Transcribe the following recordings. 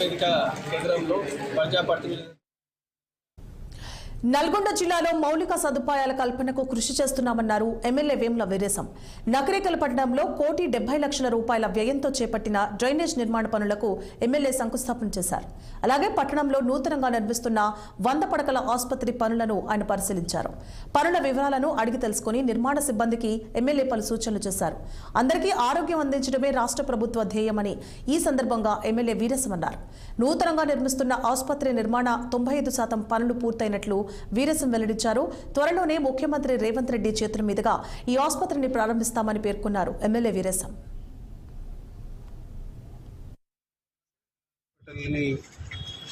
కేంద్రంలో ప్రజాప్రతినిధులు నల్గొండ జిల్లాలో మౌలిక సదుపాయాల కల్పనకు కృషి చేస్తున్నామన్నారు ఎమ్మెల్యే వేముల వీరేశం. నకరేకల్ పట్టణంలో ₹1,70,00,000 వ్యయంతో చేపట్టిన డ్రైనేజ్ నిర్మాణ పనులకు ఎమ్మెల్యే శంకుస్థాపన చేశారు. అలాగే పట్టణంలో నూతనంగా నిర్మిస్తున్న 100 పడకల ఆసుపత్రి పనులను ఆయన పరిశీలించారు. పనుల వివరాలను అడిగి తెలుసుకుని నిర్మాణ సిబ్బందికి ఎమ్మెల్యే పలు సూచనలు చేశారు. అందరికీ ఆరోగ్యం అందించడమే రాష్ట్ర ప్రభుత్వ ధ్యేయమని ఈ సందర్భంగా ఎమ్మెల్యే వీరేశం అన్నారు. నూతనంగా నిర్మిస్తున్న ఆసుపత్రి నిర్మాణ 95% పనులు పూర్తయినట్లు వీరేశం వెల్లడించారు. త్వరలోనే ముఖ్యమంత్రి రేవంత్ రెడ్డి చేతుల మీదుగా ఈ ఆసుపత్రిని ప్రారంభిస్తామని పేర్కొన్నారు ఎమ్మెల్యే వీరేశం.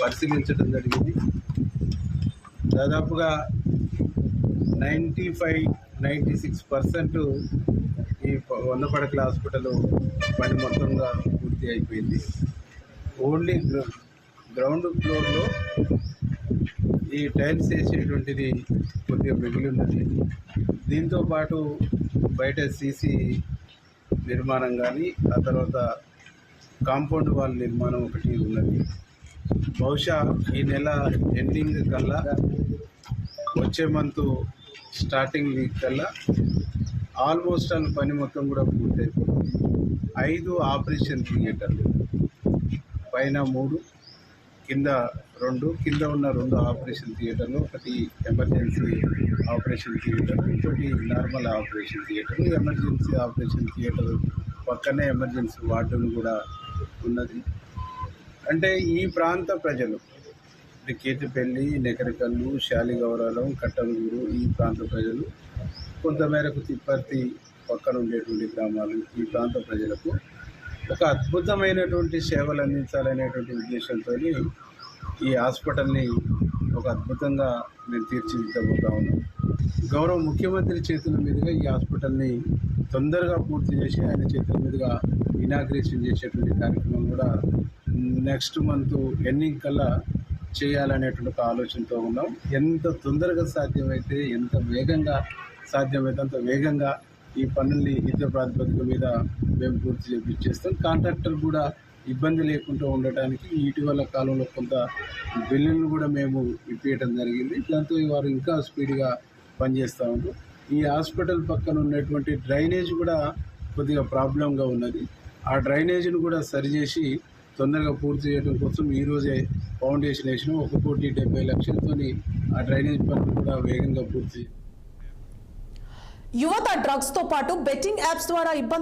పరిశీలించడం జరిగింది. దాదాపుగా 95-96% ఈ 100 పడకల హాస్పిటల్ పని మొత్తంగా పూర్తి అయిపోయింది. ఓన్లీ గ్రౌండ్ ఫ్లోర్లో ఈ టైల్స్ వేసేటువంటిది కొద్దిగా మిగిలి ఉన్నది. దీంతోపాటు బయట సీసీ నిర్మాణం కానీ ఆ తర్వాత కాంపౌండ్ వాల్ నిర్మాణం ఒకటి ఉన్నది. బహుశా ఈ నెల ఎండింగ్ కల్లా వచ్చే మంత్ స్టార్టింగ్ వీక్ కల్లా ఆల్మోస్ట్ ఆల్ పని మొత్తం కూడా పూర్తయిపోతుంది. 5 ఆపరేషన్ థియేటర్లు, పైన 3, కింద 2, కింద ఉన్న 2 ఆపరేషన్ థియేటర్లు, ఒకటి ఎమర్జెన్సీ ఆపరేషన్ థియేటర్, ఇంకోటి normal operation theatre. Emergency operation theatre పక్కనే ఎమర్జెన్సీ వార్డును కూడా ఉన్నది. అంటే ఈ ప్రాంత ప్రజలు కేతిపల్లి, నెకరికల్లు, శాలిగౌరాలం, కట్టంగూరు ఈ ప్రాంత ప్రజలు, కొంతమేరకు తిప్పర్తి పక్కన ఉండేటువంటి గ్రామాలు, ఈ ప్రాంత ప్రజలకు ఒక అద్భుతమైనటువంటి సేవలు అందించాలనేటువంటి ఉద్దేశంతో ఈ హాస్పిటల్ని ఒక అద్భుతంగా నేను తీర్చిదిద్దబోతా ఉన్నాను. గౌరవ ముఖ్యమంత్రి చేతుల మీదుగా ఈ హాస్పిటల్ని తొందరగా పూర్తి చేసి ఆయన చేతుల మీదుగా ఇనాగ్రేషన్ చేసేటువంటి కార్యక్రమం కూడా నెక్స్ట్ మంత్ ఎండింగ్ కల్లా చేయాలనేటువంటి ఒక ఆలోచనతో ఉన్నాం. ఎంత తొందరగా సాధ్యమైతే, ఎంత వేగంగా సాధ్యమైతే అంత వేగంగా ఈ పనుల్ని యుద్ధ ప్రాతిపదిక మీద మేము పూర్తి చేపిచ్చేస్తాం. కాంట్రాక్టర్ కూడా ఇబ్బంది లేకుండా ఉండటానికి ఇటీవల కాలంలో కొంత బిల్లులను కూడా మేము ఇప్పించడం జరిగింది. దాంతో వారు ఇంకా స్పీడ్గా పనిచేస్తూ ఉంటారు. ఈ హాస్పిటల్ పక్కన ఉన్నటువంటి డ్రైనేజ్ కూడా కొద్దిగా ప్రాబ్లంగా ఉన్నది. ఆ డ్రైనేజ్ను కూడా సరిచేసి తొందరగా పూర్తి చేయడం కోసం ఈరోజే ఫౌండేషన్ వేసిన ₹1,70,00,000 ఆ డ్రైనేజ్ పనులు కూడా వేగంగా పూర్తి. యువత డ్రగ్స్ తో పాటు బెట్టింగ్ యాప్స్ ద్వారా ఇబ్బందులు